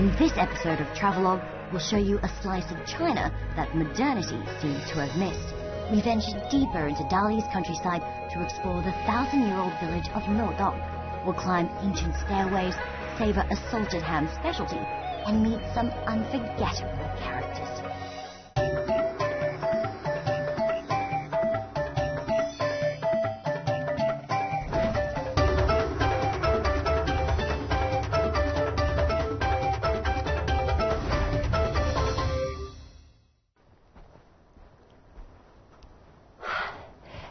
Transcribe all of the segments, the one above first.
In this episode of Travelogue, we'll show you a slice of China that modernity seems to have missed. We venture deeper into Dali's countryside to explore the 1,000-year-old village of Nodong. We'll climb ancient stairways, savor a salted ham specialty, and meet some unforgettable characters.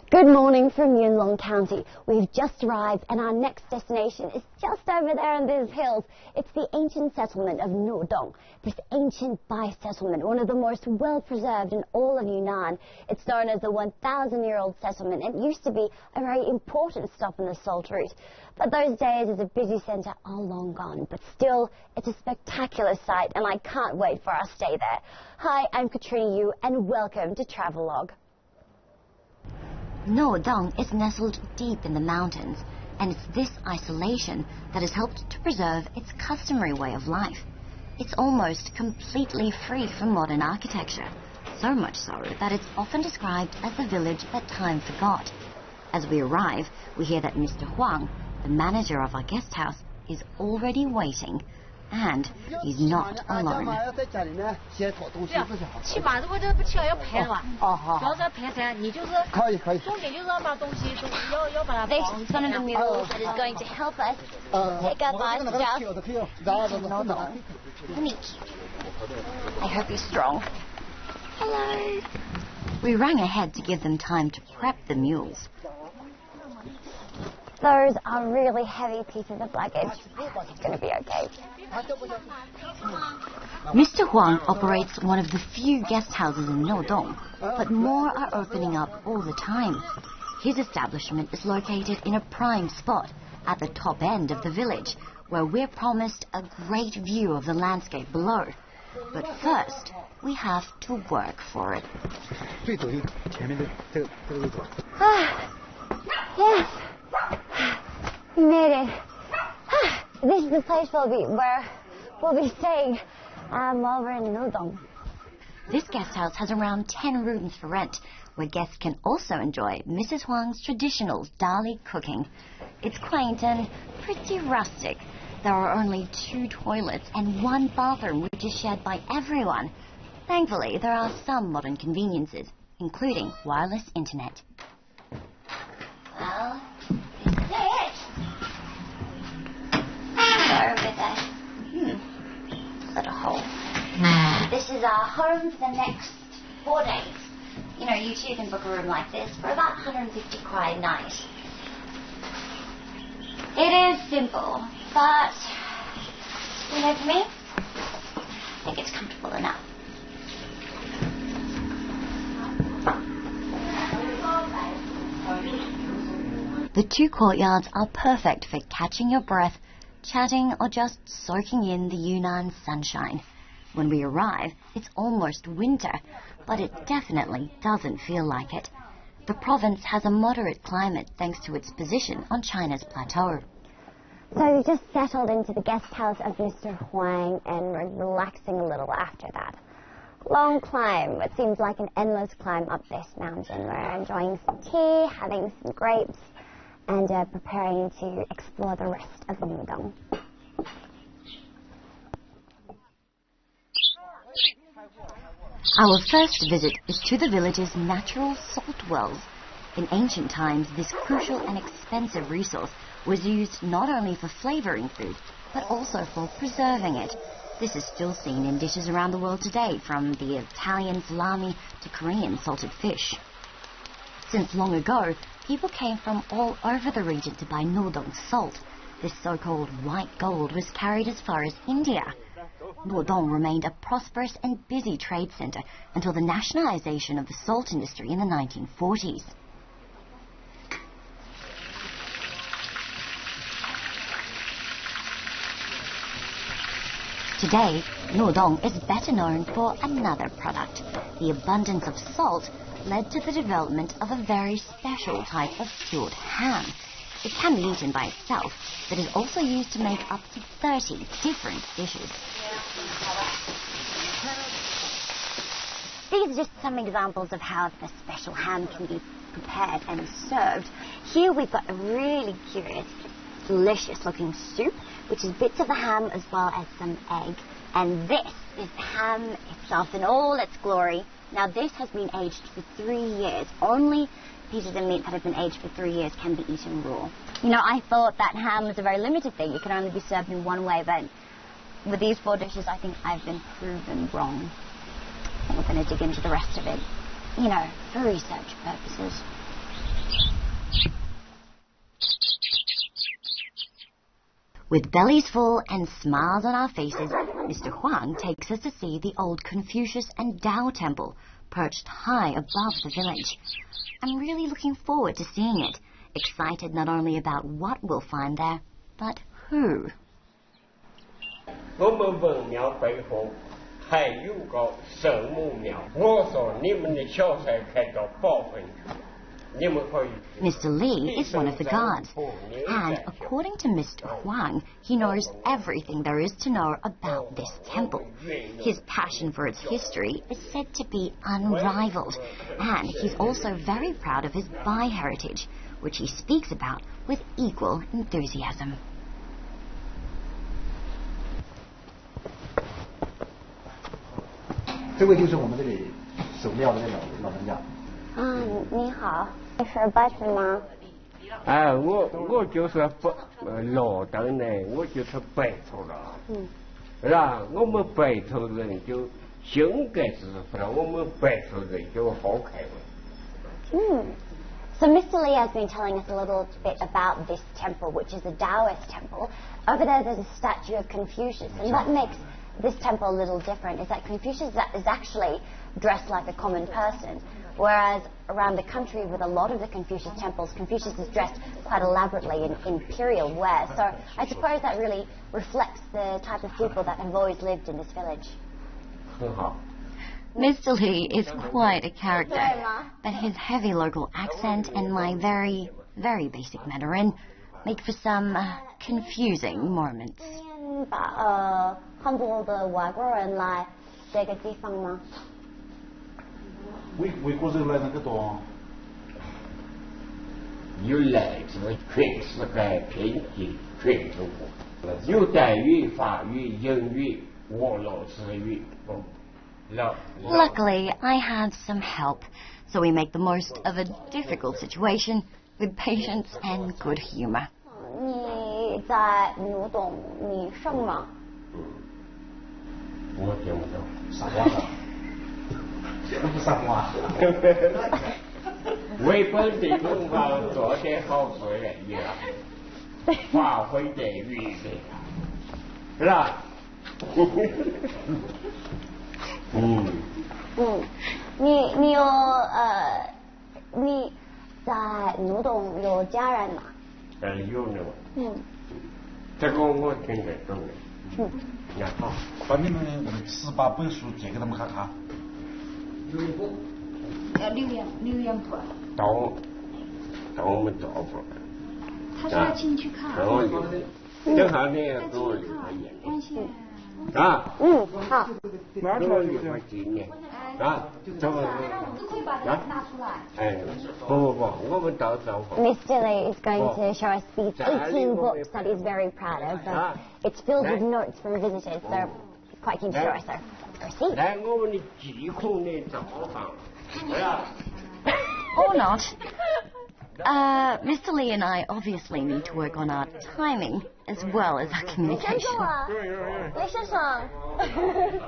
Good morning from Yunlong County. We've just arrived and our next destination is just over there in these hills. It's the ancient settlement of Nodong. This ancient Bai settlement, one of the most well-preserved in all of Yunnan. It's known as the 1,000-year-old settlement and used to be a very important stop on the Salt Route. But those days as a busy centre are long gone. But still, it's a spectacular sight and I can't wait for our stay there. Hi, I'm Katrina Yu and welcome to Travelogue. Nodong is nestled deep in the mountains, and it's this isolation that has helped to preserve its customary way of life. It's almost completely free from modern architecture, so much so that it's often described as the village that time forgot. As we arrive, we hear that Mr. Huang, the manager of our guest house, is already waiting. And he's not alone. This is one of the mules that is going to help us pick up our stuff. I hope he's strong. Hello. We rang ahead to give them time to prep the mules. Those are really heavy pieces of luggage. It's going to be okay. Mr. Huang operates one of the few guest houses in Nodong, but more are opening up all the time. His establishment is located in a prime spot at the top end of the village, where we're promised a great view of the landscape below. But first, we have to work for it. Yes. We made it. This is the place where we'll be staying while we're in Nodong. This guest house has around 10 rooms for rent, where guests can also enjoy Mrs. Huang's traditional Dali cooking. It's quaint and pretty rustic. There are only 2 toilets and 1 bathroom, which is shared by everyone. Thankfully, there are some modern conveniences, including wireless internet. Well, this is it. Over there. Little hole. This is our home for the next 4 days. You know, you too can book a room like this for about 150 kwai a night. It is simple, but you know, for me, I think it's comfortable enough. The 2 courtyards are perfect for catching your breath, chatting, or just soaking in the Yunnan sunshine. When we arrive, it's almost winter, but it definitely doesn't feel like it. The province has a moderate climate thanks to its position on China's plateau. So we just settled into the guest house of Mr. Huang and we're relaxing a little after that. Long climb, what seems like an endless climb up this mountain. We're enjoying some tea, having some grapes, and preparing to explore the rest of Nodong. Our first visit is to the village's natural salt wells. In ancient times, this crucial and expensive resource was used not only for flavouring food, but also for preserving it. This is still seen in dishes around the world today, from the Italian salami to Korean salted fish. Since long ago, people came from all over the region to buy Nodong salt. This so-called white gold was carried as far as India. Nodong remained a prosperous and busy trade centre until the nationalisation of the salt industry in the 1940s. Today, Nodong is better known for another product. The abundance of salt led to the development of a very special type of cured ham. It can be eaten by itself, but is also used to make up to 30 different dishes. These are just some examples of how the special ham can be prepared and served. Here we've got a really curious, delicious looking soup, which is bits of the ham as well as some egg. And this is the ham itself in all its glory. Now this has been aged for 3 years. Only pieces of meat that have been aged for 3 years can be eaten raw. You know, I thought that ham was a very limited thing. It could only be served in one way, but with these 4 dishes, I think I've been proven wrong. And we're going to dig into the rest of it, you know, for research purposes. With bellies full and smiles on our faces, Mr. Huang takes us to see the old Confucius and Tao temple, perched high above the village. I'm really looking forward to seeing it, excited not only about what we'll find there, but who. 我们文庙背后还有个圣母庙，我说你们的小菜开到8分，你们可以。Mr. Li is one of the gods, and according to Mr. Huang, he knows everything there is to know about this temple. His passion for its history is said to be unrivaled, and he's also very proud of his Bai heritage, which he speaks about with equal enthusiasm. 这位就是我们这里守庙的老人家。你好，你是白水吗？我就是老登呢，我就是白头了。是吧？我们白头人就性格是不然，我们白头人就好开了。So Mr. Li has been telling us a little bit about this temple, which is a Taoist temple. Over there, there's a statue of Confucius, and that makes this temple a little different. Is that Confucius is actually dressed like a common person, whereas around the country with a lot of the Confucius temples, Confucius is dressed quite elaborately in imperial wear. So I suppose that really reflects the type of people that have always lived in this village. 很好。 Mr. Li is quite a character, but his heavy local accent and my very, very basic Mandarin make for some confusing moments. 把很多的外国人来这个地方吗？外国人来那个多。有来自全世界遍地全中国，有德语、法语、英语、俄罗斯语。Luckily, I have some help, so we make the most of a difficult situation with patience and good humor. 你在牛洞，你上吗？我听不懂。啥话？这不啥话？为本地同胞做点好事人呀，发挥德语的，是吧？你有你在牛洞有家人吗？有呢。这个我听得懂的。然后把你们18本书借给他们看看。留言部。到我们这边。他说要进去看。等下你也给我留个言。好。马上就会进呢。怎么？都可以把它拿出来。不，我们到时候。Mr. Li is going to show us these 18 books that he's very proud of. So it's filled with notes from visitors, so he's quite keen to show us. So let's go see. 来，我们的疾控的早上，Or not. Mr. Li and I obviously need to work on our timing as well as our communication. 李先生。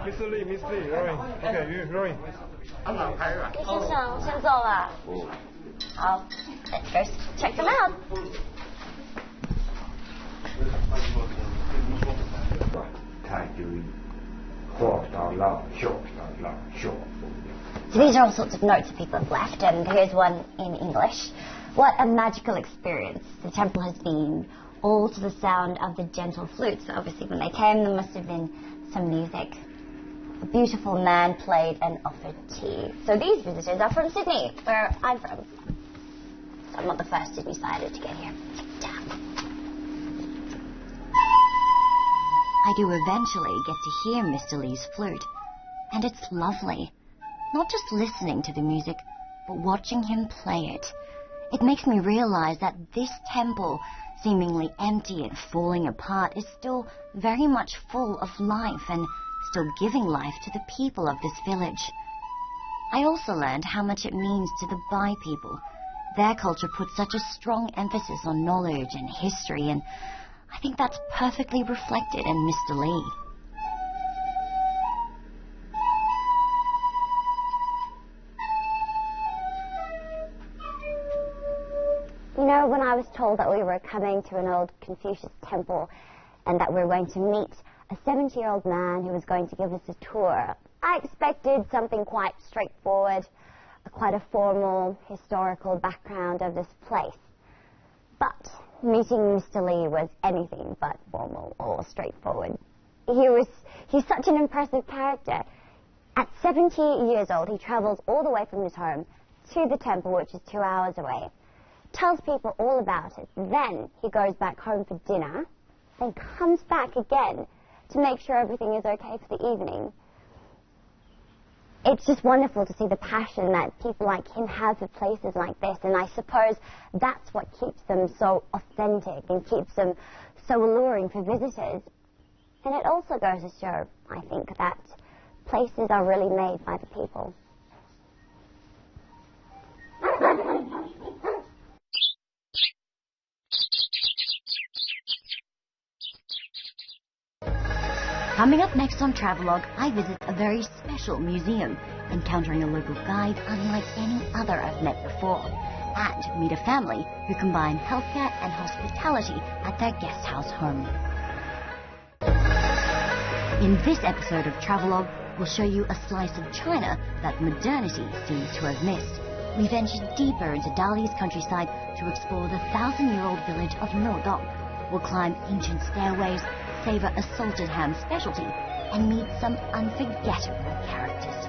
Mr. Lee, Roy. Okay, Roy. 李先生先走了。好 let's go check them out. 他就活到老，学到老，学。 So these are all sorts of notes that people have left, and here's one in English. What a magical experience the temple has been, all to the sound of the gentle flutes. So obviously when they came there must have been some music. A beautiful man played and offered tea. So these visitors are from Sydney, where I'm from. So I'm not the first Sydney-sider to get here. I do eventually get to hear Mr. Lee's flute, and it's lovely. Not just listening to the music, but watching him play it. It makes me realize that this temple, seemingly empty and falling apart, is still very much full of life and still giving life to the people of this village. I also learned how much it means to the Bai people. Their culture puts such a strong emphasis on knowledge and history, and I think that's perfectly reflected in Mr. Lee. You know, when I was told that we were coming to an old Confucius temple and that we were going to meet a 70-year-old man who was going to give us a tour, I expected something quite straightforward, quite a formal historical background of this place. But meeting Mr. Lee was anything but formal or straightforward. He's such an impressive character. At 70 years old, he travels all the way from his home to the temple, which is 2 hours away. Tells people all about it. Then he goes back home for dinner, then comes back again to make sure everything is okay for the evening. It's just wonderful to see the passion that people like him have for places like this, and I suppose that's what keeps them so authentic and keeps them so alluring for visitors. And it also goes to show, I think, that places are really made by the people. Coming up next on Travelogue, I visit a very special museum, encountering a local guide unlike any other I've met before, and meet a family who combine healthcare and hospitality at their guest house home. In this episode of Travelogue, we'll show you a slice of China that modernity seems to have missed. We venture deeper into Dali's countryside to explore the 1,000-year-old village of Nodong. We'll climb ancient stairways, savor a salted ham specialty, and meet some unforgettable characters.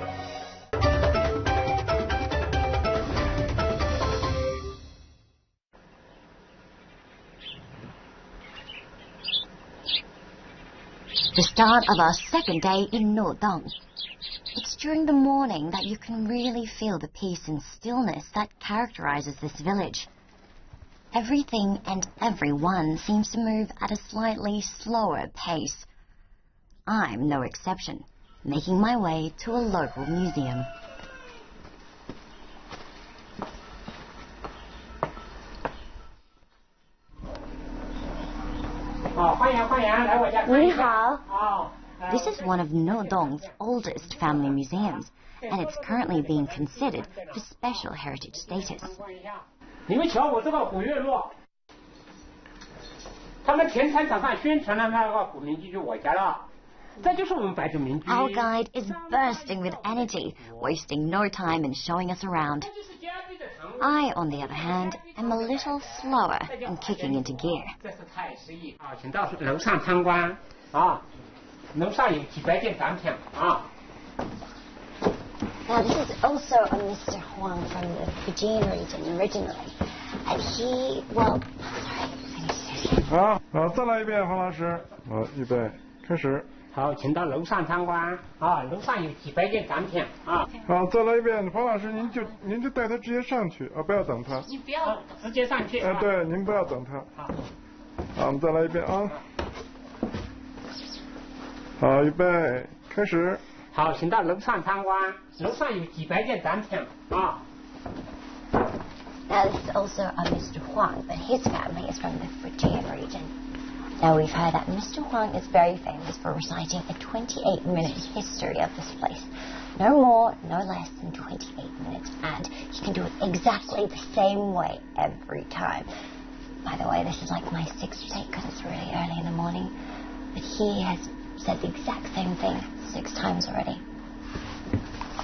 The start of our second day in Nodong. It's during the morning that you can really feel the peace and stillness that characterizes this village. Everything and everyone seems to move at a slightly slower pace. I'm no exception, making my way to a local museum. This is one of Nodong's oldest family museums, and it's currently being considered for special heritage status. 你们瞧我这个古院落，他们田产场上宣传的那个古民居就我家了，这就是我们白族民居。 Our guide is bursting with energy, wasting no time in showing us around. I, on the other hand, am a little slower in kicking into gear. 这是太诗意啊，请到楼上参观啊，楼上有几百件展品啊。 Now, this is also a Mr. Huang from the Fujian region originally. And he, well, sorry, 好，再来一遍，黄老师。好，预备，开始。好，请到楼上参观啊，楼上有几百件展品啊。好，再来一遍，黄老师，您就带他直接上去啊，不要等他。你不要直接上去。对，您不要等他。好，好，我们再来一遍啊。好，预备，开始。 好，请到楼上参观，楼上有几百件展品啊。 now this is also a Mr. Huang, but his family is from the Fujian region. Now we've heard that Mr. Huang is very famous for reciting a 28-minute history of this place. No more, no less than 28 minutes, and he can do it exactly the same way every time. By the way, this is like my 6th take because it's really early in the morning, but he has said the exact same thing 6 times already.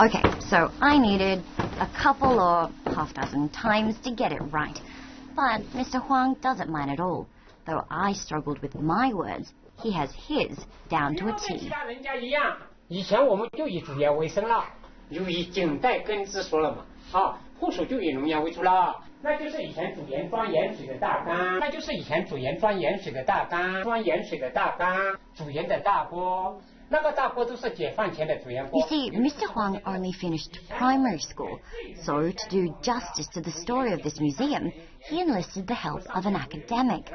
Okay, so I needed a couple or half-dozen times to get it right. But Mr. Huang doesn't mind at all. Though I struggled with my words, he has his down to a T. 其他人家一样，以前我们就以主业为生了，就以近代耕织说了嘛，啊，户属就以农业为主了，那就是以前主盐装盐水的大缸，那就是以前主盐装盐水的大缸，装盐水的大缸，煮盐的大锅。那个大锅都是解放前的主盐锅。 You see, Mr. Huang only finished primary school, so to do justice to the story of this museum, he enlisted the help of an academic.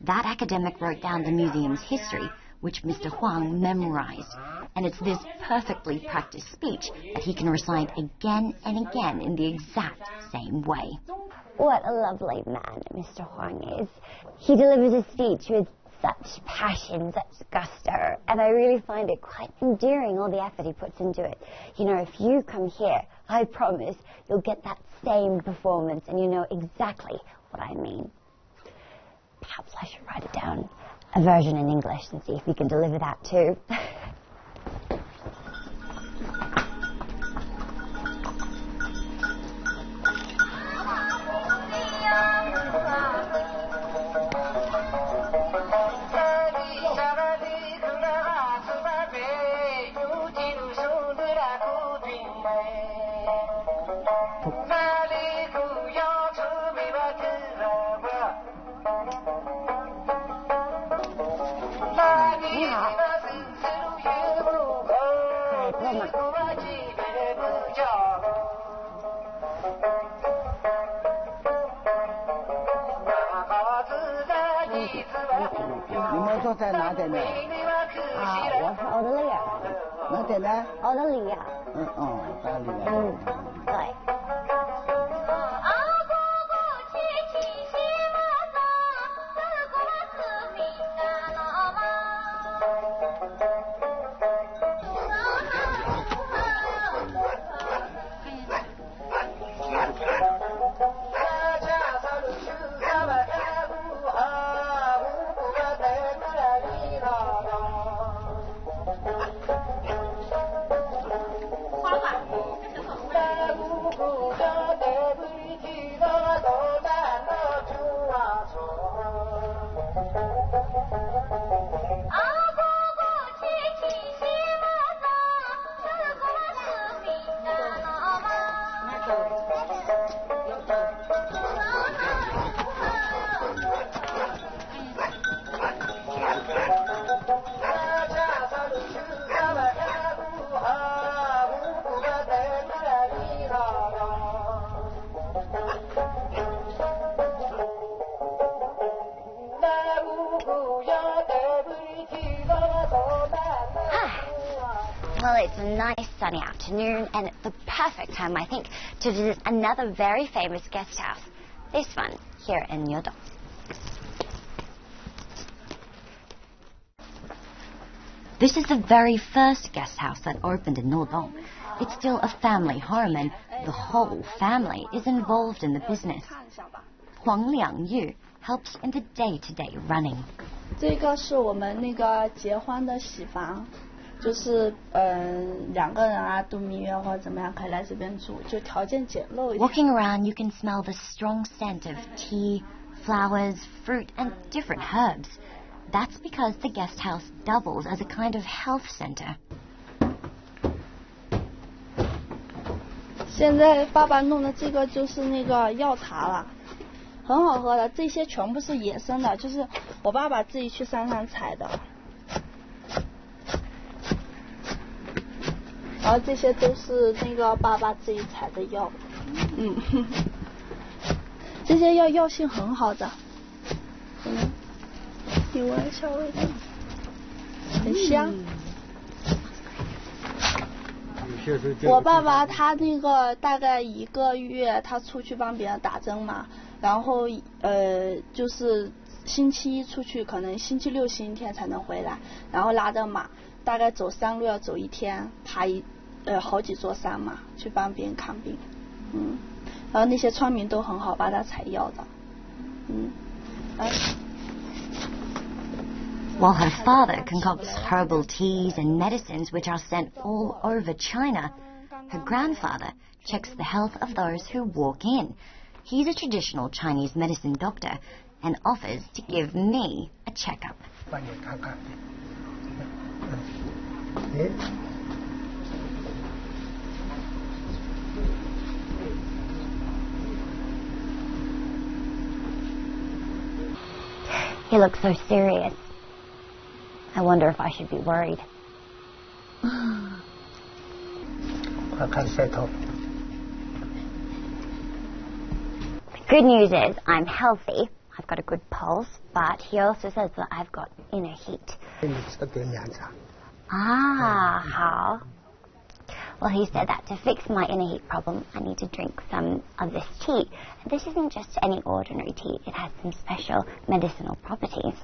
That academic wrote down the museum's history, which Mr. Huang memorized. And it's this perfectly practiced speech that he can recite again and again in the exact same way. What a lovely man Mr. Huang is. He delivers a speech with such passion, such gusto, and I really find it quite endearing, all the effort he puts into it. You know, if you come here, I promise you'll get that same performance and you know exactly what I mean. Perhaps I should write it down, a version in English, and see if you can deliver that too. You're在哪点呢？我是澳大利亚。哪点呢？澳大利亚。澳大利亚。对。Well, it's a nice sunny afternoon and it's the perfect time, I think, to visit another very famous guest house. This one here in Nyodong. This is the very first guest house that opened in Nyodong. It's still a family home and the whole family is involved in the business. Huang Liangyu helps in the day-to-day running. 这个是我们那个结婚的喜房。 就是2个人啊度蜜月或者怎么样可以来这边住，就条件简陋一点。 Walking around, you can smell the strong scent of tea, flowers, fruit, and different herbs. That's because the guest house doubles as a kind of health center. 现在爸爸弄的这个就是那个药茶了，很好喝的。这些全部是野生的，就是我爸爸自己去山上采的。 然后这些都是那个爸爸自己采的药，这些药性很好的，你闻一下味道，很香。我爸爸他那个大概1个月，他出去帮别人打针嘛，然后就是星期1出去，可能星期6、星期天才能回来，然后拉着马。 大概走山路要走1天，爬好几座山嘛，去帮别人看病，然后那些村民都很好，帮他采药的，While her father concocts herbal teas and medicines which are sent all over China, her grandfather checks the health of those who walk in. He's a traditional Chinese medicine doctor and offers to give me a checkup. 帮你看看。 Mr. He looks so serious. I wonder if I should be worried. The good news is I'm healthy. I've got a good pulse, but he also says that I've got inner heat. Ah, how? Well, he said that to fix my inner heat problem, I need to drink some of this tea. And this isn't just any ordinary tea. It has some special medicinal properties.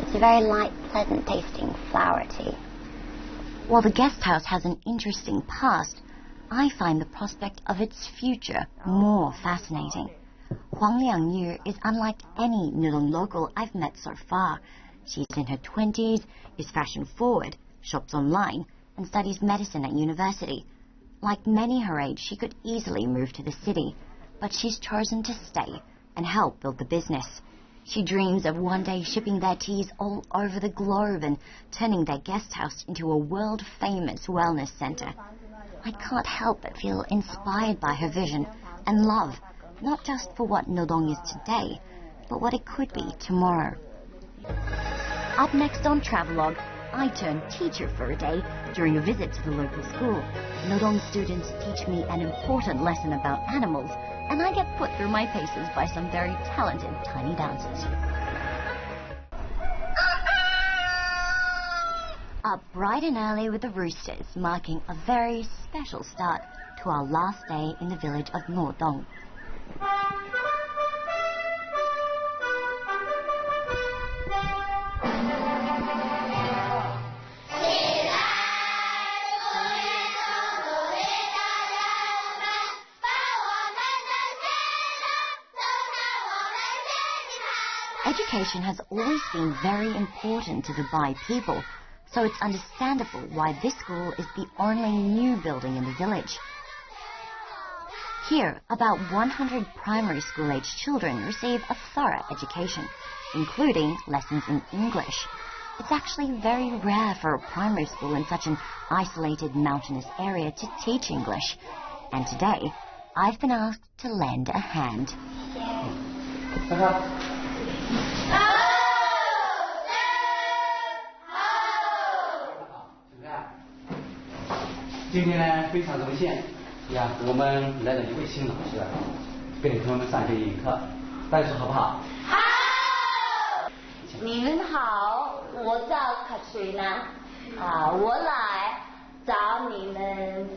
It's a very light, pleasant tasting flower tea. While the guest house has an interesting past, I find the prospect of its future more fascinating. Huang Liangyu is unlike any Nudong local I've met so far. She's in her 20s, is fashion-forward, shops online, and studies medicine at university. Like many her age, she could easily move to the city, but she's chosen to stay and help build the business. She dreams of one day shipping their teas all over the globe and turning their guest house into a world-famous wellness center. I can't help but feel inspired by her vision and love, not just for what Nudong is today, but what it could be tomorrow. Up next on Travelogue, I turn teacher for a day during a visit to the local school. Nudong students teach me an important lesson about animals, and I get put through my paces by some very talented tiny dancers. Up bright and early with the roosters, marking a very special start to our last day in the village of Nudong. Education has always been very important to the Bai people, so it's understandable why this school is the only new building in the village. Here, about 100 primary school-age children receive a thorough education, including lessons in English. It's actually very rare for a primary school in such an isolated mountainous area to teach English, and today I've been asked to lend a hand. 今天呢，非常荣幸呀，我们来了一位新老师，给同学们上这一课，大家说好不好？好。你们好，我叫 Katrina，我来找你们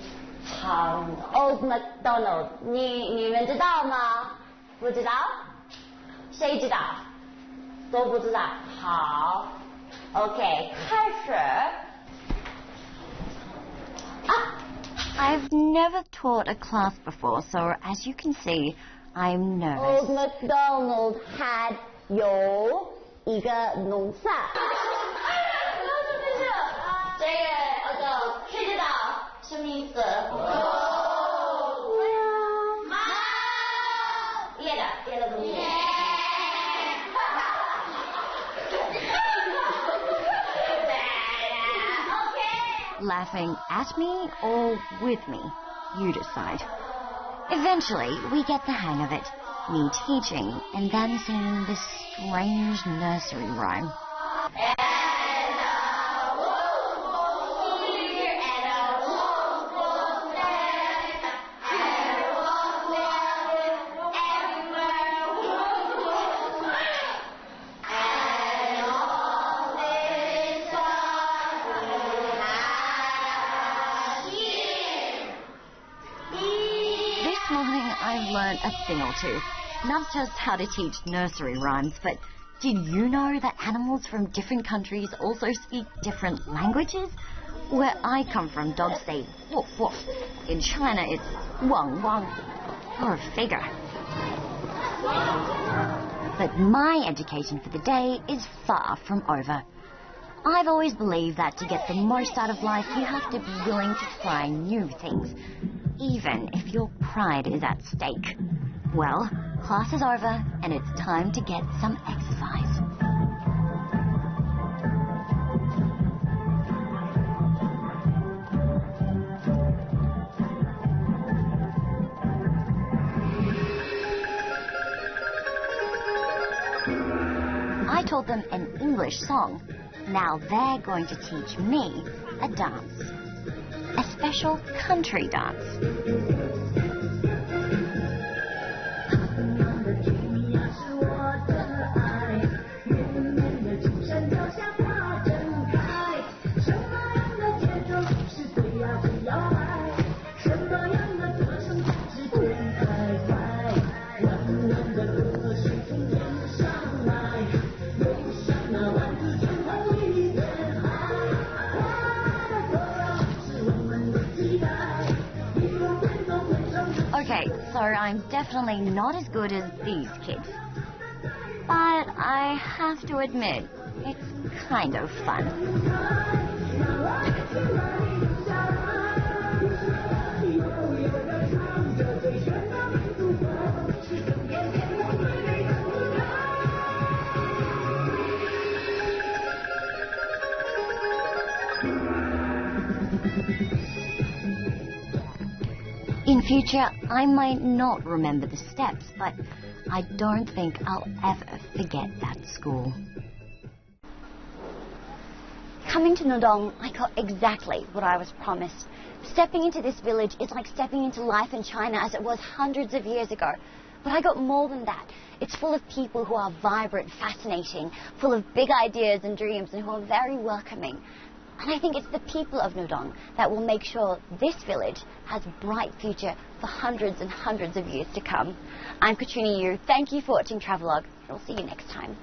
尝 Old MacDonald， 你们知道吗？不知道？谁知道？都不知道。好 ，OK， 开始。 I've never taught a class before, so as you can see, I'm nervous. Old MacDonald had 有一个农场。这个看得到什么意思？猫。别的东西。Laughing at me or with me, you decide. Eventually, we get the hang of it, me teaching and then singing this strange nursery rhyme. I've learned a thing or two, not just how to teach nursery rhymes, but did you know that animals from different countries also speak different languages? Where I come from, dogs say woof woof. In China, it's wang wang. Or a figure. But my education for the day is far from over. I've always believed that to get the most out of life, you have to be willing to try new things, even if your pride is at stake. Well, class is over, and it's time to get some exercise. them an English song, now they're going to teach me a dance. A special country dance. Okay, so I'm definitely not as good as these kids. But I have to admit, it's kind of fun. In future, I might not remember the steps, but I don't think I'll ever forget that school. Coming to Nudong, I got exactly what I was promised. Stepping into this village is like stepping into life in China as it was hundreds of years ago. But I got more than that. It's full of people who are vibrant, fascinating, full of big ideas and dreams, and who are very welcoming. And I think it's the people of Nudong that will make sure this village has a bright future for hundreds and hundreds of years to come. I'm Katrina Yu. Thank you for watching Travelogue. We'll see you next time.